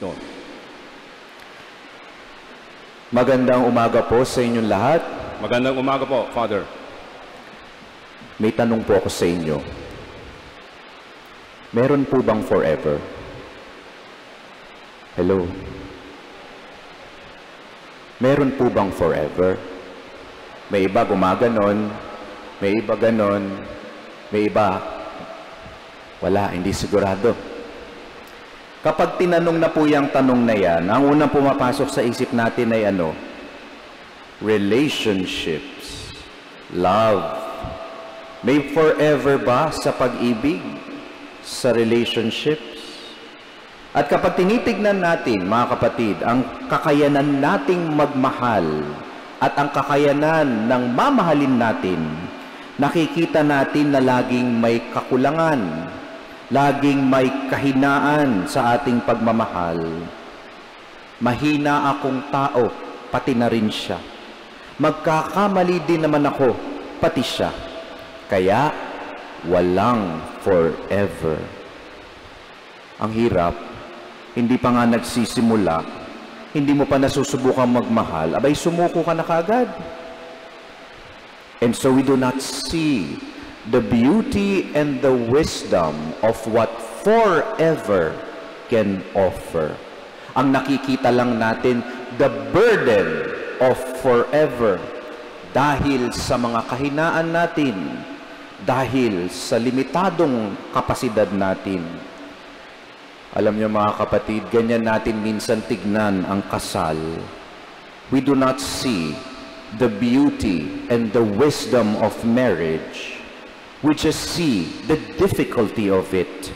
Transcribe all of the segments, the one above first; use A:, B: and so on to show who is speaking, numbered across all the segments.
A: note.
B: Magandang umaga po sa inyong lahat.
A: Magandang umaga po, Father.
B: May tanong po ako sa inyo. Meron po bang forever? Hello? Meron po bang forever? May iba gumaganon, may iba ganon, may iba wala, hindi sigurado. Kapag tinanong na po yung tanong na yan, ang unang pumapasok sa isip natin ay ano? Relationships. Love. May forever ba sa pag-ibig? Sa relationships? At kapag tinitignan natin, mga kapatid, ang kakayanan nating magmahal at ang kakayanan ng mamahalin natin, nakikita natin na laging may kakulangan, laging may kahinaan sa ating pagmamahal. Mahina akong tao, pati na rin siya. Magkakamali din naman ako, pati siya. Kaya, walang forever. Ang hirap, hindi pa nga nagsisimula, hindi mo pa nasusubukang magmahal, abay sumuko ka na kaagad. And so we do not see the beauty and the wisdom of what forever can offer. Ang nakikita lang natin, the burden of forever, dahil sa mga kahinaan natin, dahil sa limitadong kapasidad natin. Alam niyo mga kapatid, ganyan natin minsan tignan ang kasal. We do not see the beauty and the wisdom of marriage. We just see the difficulty of it,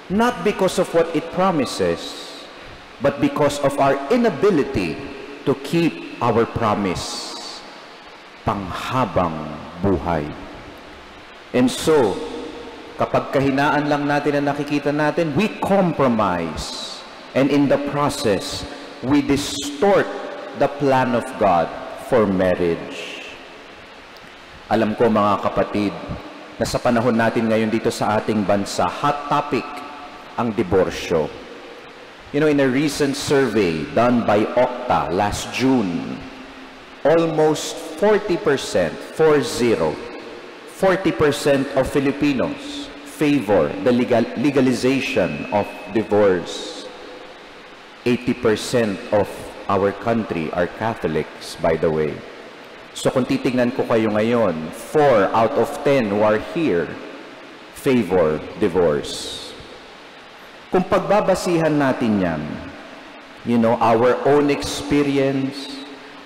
B: not because of what it promises, but because of our inability to keep our promise, panghabang buhay. And so, kapag kahinaan lang natin ang nakikita natin, we compromise, and in the process, we distort the plan of God for marriage. Alam ko mga kapatid, na sa panahon natin ngayon dito sa ating bansa, hot topic ang diborsyo. You know, in a recent survey done by Okta last June, almost 40% of Filipinos favor the legalization of divorce. 80% of our country are Catholics, by the way. So kung titingnan ko kayo ngayon, 4 out of 10 who are here favor divorce. Kung pagbabasihan natin yan, you know, our own experience,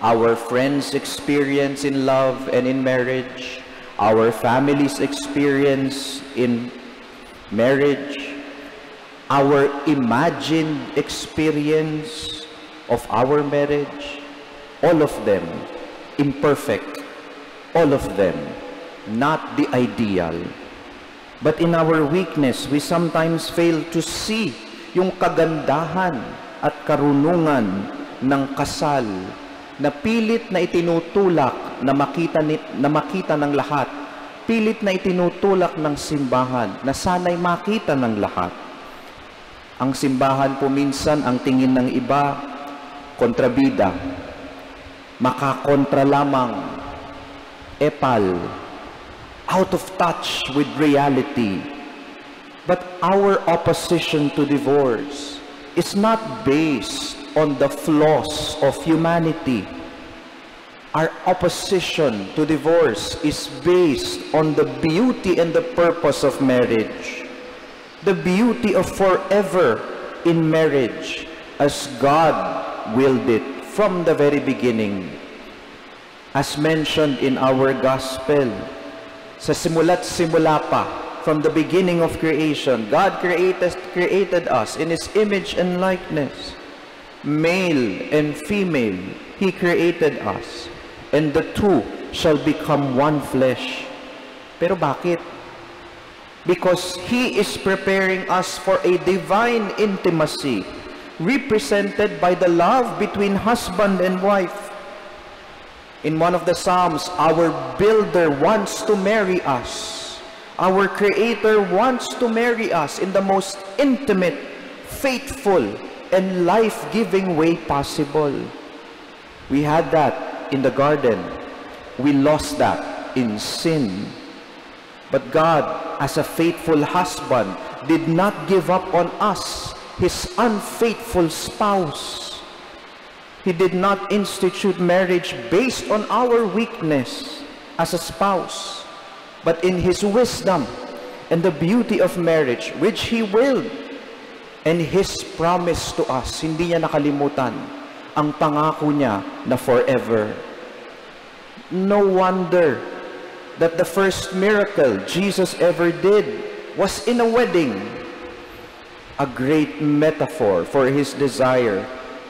B: our friends' experience in love and in marriage, our family's experience in marriage, our imagined experience of our marriage, all of them imperfect, all of them not the ideal. But in our weakness, we sometimes fail to see yung kagandahan at karunungan ng kasal na pilit na itinutulak na makita ng lahat, pilit na itinutulak ng simbahan na sana'y makita ng lahat. Ang simbahan po minsan, ang tingin ng iba, kontrabida, makakontra lamang, epal, out of touch with reality. But our opposition to divorce is not based on the flaws of humanity. Our opposition to divorce is based on the beauty and the purpose of marriage. The beauty of forever in marriage as God willed it from the very beginning. As mentioned in our gospel, sa simula't simula pa, from the beginning of creation, God created us in His image and likeness. Male and female, He created us. And the two shall become one flesh. Pero bakit? Because He is preparing us for a divine intimacy, represented by the love between husband and wife. In one of the Psalms, our builder wants to marry us. Our Creator wants to marry us in the most intimate, faithful, and life-giving way possible. We had that in the garden. We lost that in sin. But God, as a faithful husband, did not give up on us, His unfaithful spouse. He did not institute marriage based on our weakness as a spouse, but in His wisdom and the beauty of marriage, which He willed, and His promise to us. Hindi niya nakalimutan ang pangako niya na forever. No wonder that the first miracle Jesus ever did was in a wedding. A great metaphor for His desire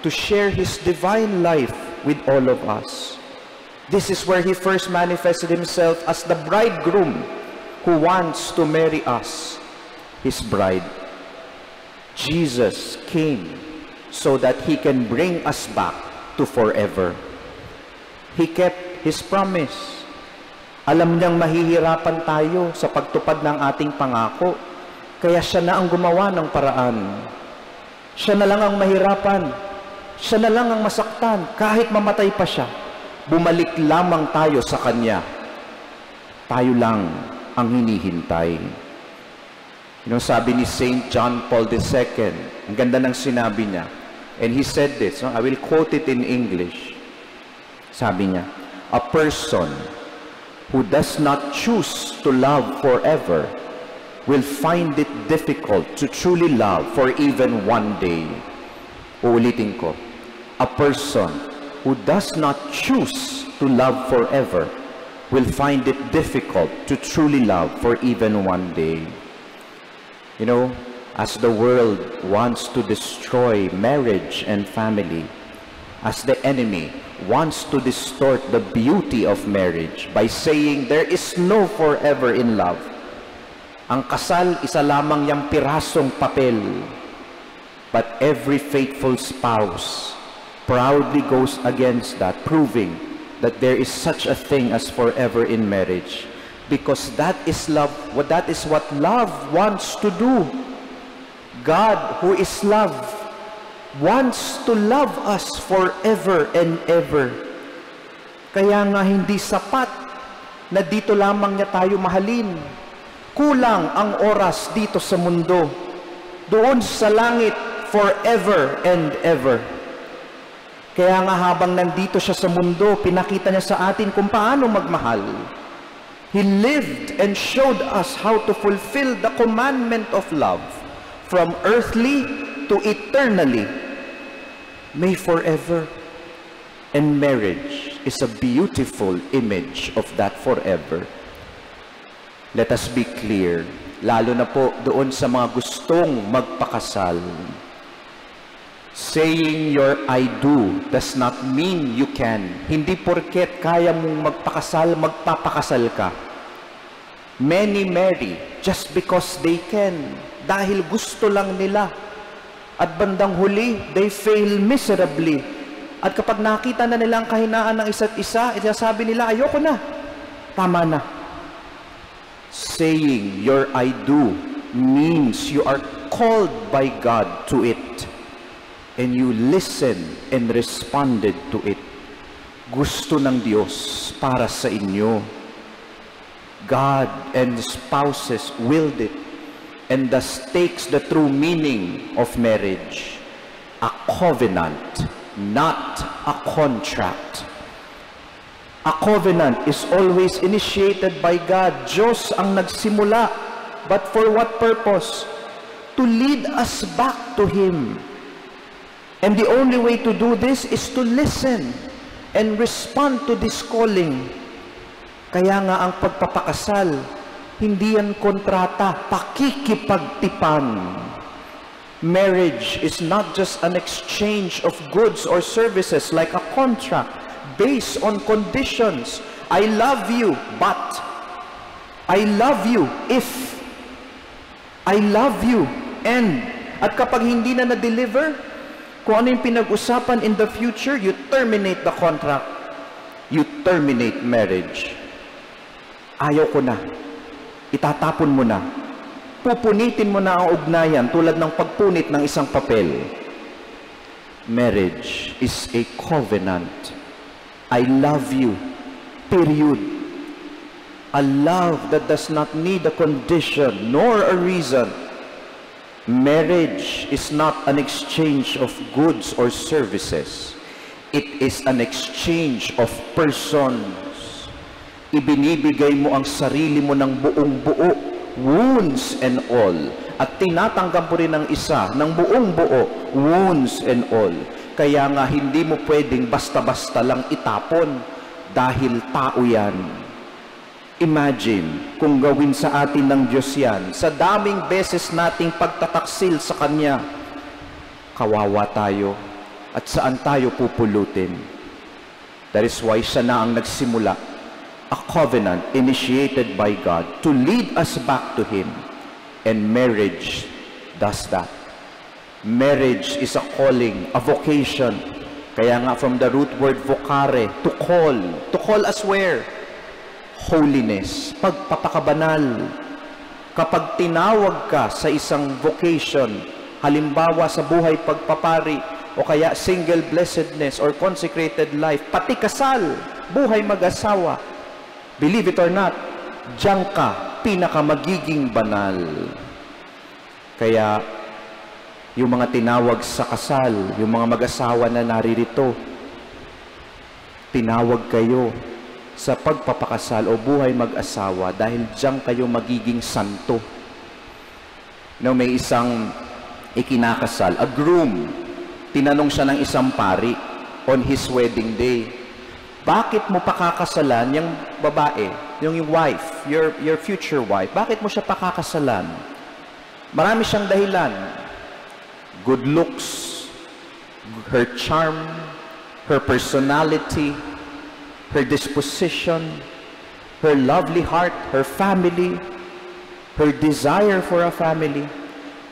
B: to share His divine life with all of us. This is where He first manifested Himself as the bridegroom who wants to marry us, His bride. Jesus came so that He can bring us back to forever. He kept His promise. Alam niyang mahihirapan tayo sa pagtupad ng ating pangako, kaya Siya na ang gumawa ng paraan. Siya na lang ang mahirapan. Siya na lang ang masaktan. Kahit mamatay pa Siya, bumalik lamang tayo sa Kanya. Tayo lang ang hinihintay. Sabi ni St. John Paul II, ang ganda ng sinabi niya, and he said this, I will quote it in English. Sabi niya, a person who does not choose to love forever will find it difficult to truly love for even one day. Uulitin ko, a person who does not choose to love forever will find it difficult to truly love for even one day. As the world wants to destroy marriage and family, as the enemy wants to distort the beauty of marriage by saying there is no forever in love, ang kasal, isa lamang yang pirasong papel. But every faithful spouse proudly goes against that, proving that there is such a thing as forever in marriage. Because that is love, that is what love wants to do. God, who is love, wants to love us forever and ever. Kaya nga hindi sapat na dito lamang niya tayo mahalin. Kulang ang oras dito sa mundo. Doon sa langit, forever and ever. Kaya nga habang nandito siya sa mundo, pinakita niya sa atin kung paano magmahal. He lived and showed us how to fulfill the commandment of love from earthly to eternally. May forever. And marriage is a beautiful image of that forever. Let us be clear, lalo na po doon sa mga gustong magpakasal. Saying your I do does not mean you can. Hindi porket kaya mong magpakasal, magpapakasal ka. Many marry just because they can, dahil gusto lang nila. At bandang huli, they fail miserably. At kapag nakita na nila ang kahinaan ng isa't isa, sabi nila, ayoko na. Tama na. Saying your I do means you are called by God to it. And you listen and responded to it. Gusto ng Diyos para sa inyo. God and spouses willed it, and thus takes the true meaning of marriage. A covenant, not a contract. A covenant is always initiated by God. Diyos ang nagsimula. But for what purpose? To lead us back to Him. And the only way to do this is to listen and respond to this calling. Kaya nga ang pagpapakasal, hindi yan kontrata, pakikipagtipan. Marriage is not just an exchange of goods or services like a contract based on conditions. I love you, but I love you if I love you. And at kapag hindi na na-deliver, kung ano yung pinag-usapan in the future, you terminate the contract. You terminate marriage. Ayaw ko na. Itatapon mo na. Pupunitin mo na ang ugnayan tulad ng pagpunit ng isang papel. Marriage is a covenant. I love you, period. A love that does not need a condition nor a reason. Marriage is not an exchange of goods or services. It is an exchange of persons. Ibinibigay mo ang sarili mo ng buong buo, wounds and all. At tinatanggap mo rin ng isa ng buong buo, wounds and all. Kaya nga hindi mo pwedeng basta-basta lang itapon dahil tao yan. Imagine kung gawin sa atin ng Diyos yan, sa daming beses nating pagtataksil sa Kanya, kawawa tayo at saan tayo pupulutin. That is why siya na ang nagsimula, a covenant initiated by God to lead us back to Him. And marriage does that. Marriage is a calling, a vocation. Kaya nga from the root word vocare, to call us where? Holiness, pagpapakabanal. Kapag tinawag ka sa isang vocation, halimbawa sa buhay pagpapari, o kaya single blessedness or consecrated life, pati kasal, buhay mag-asawa, believe it or not, diyan ka pinakamagiging banal. Kaya yung mga tinawag sa kasal, yung mga mag-asawa na naririto, tinawag kayo sa pagpapakasal o buhay mag-asawa dahil diyan kayo magiging santo. May isang ikinakasal, a groom, tinanong siya ng isang pari on his wedding day, bakit mo pakakasalan yung babae, yung wife, your future wife, bakit mo siya pakakasalan? Marami siyang dahilan. Good looks, her charm, her personality, her disposition, her lovely heart, her family, her desire for a family.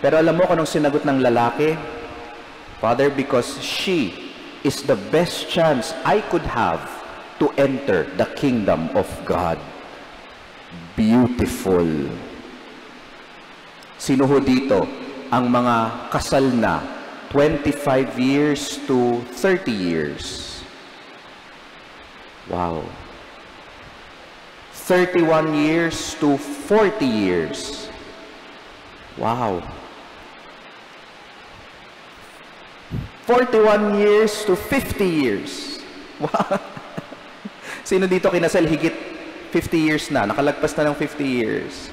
B: Pero alam mo kung anong sinagot ng lalaki? Father, because she is the best chance I could have to enter the kingdom of God. Beautiful. Sino ho dito ang mga kasal na 25 years to 30 years? Wow. 31 years to 40 years. Wow. 41 years to 50 years. Wow. Sino dito kinasal higit 50 years na? Nakalagpas na ng 50 years.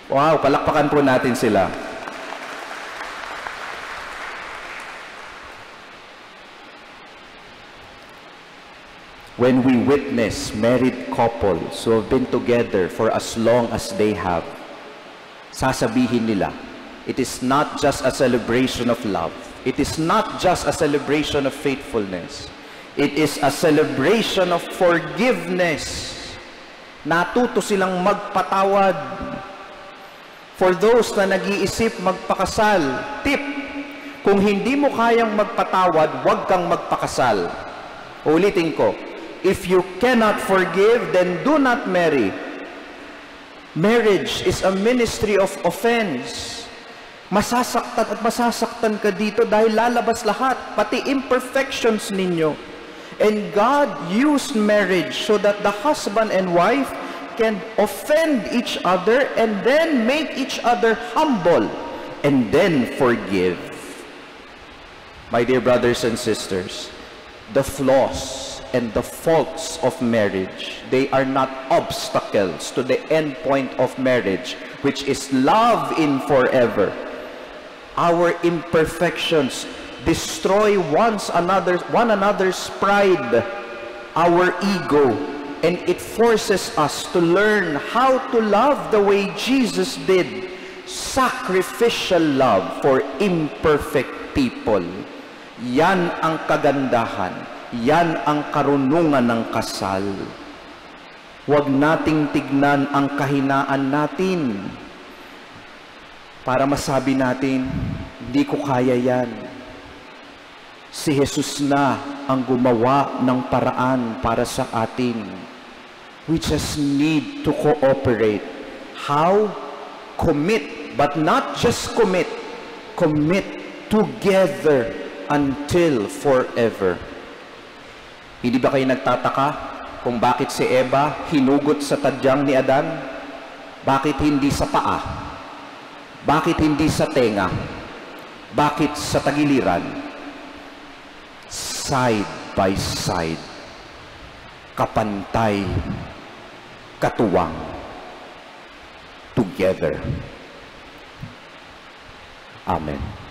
B: Wow, palakpakan po natin sila. When we witness married couples who have been together for as long as they have, sasabihin nila, it is not just a celebration of love. It is not just a celebration of faithfulness. It is a celebration of forgiveness. Natuto silang magpatawad. For those na nag-iisip magpakasal, tip, kung hindi mo kayang magpatawad, huwag kang magpakasal. Ulitin ko, if you cannot forgive, then do not marry. Marriage is a ministry of offense. Masasaktan at masasaktan ka dito dahil lalabas lahat, pati imperfections ninyo. And God used marriage so that the husband and wife can offend each other and then make each other humble and then forgive. My dear brothers and sisters, the flaws and the faults of marriage, they are not obstacles to the end point of marriage, which is love in forever. Our imperfections destroy one another's pride, our ego, and it forces us to learn how to love the way Jesus did, sacrificial love for imperfect people. Yan ang kagandahan, yan ang karunungan ng kasal. Huwag nating tignan ang kahinaan natin para masabi natin, hindi ko kaya yan. Si Jesus na ang gumawa ng paraan para sa atin. We just need to cooperate. How? Commit, but not just commit. Commit together until forever. Hindi ba kayo nagtataka kung bakit si Eva hinugot sa tadyang ni Adan? Bakit hindi sa paa? Bakit hindi sa tenga? Bakit sa tagiliran? Side by side, kapantay, katuwang, together. Amen.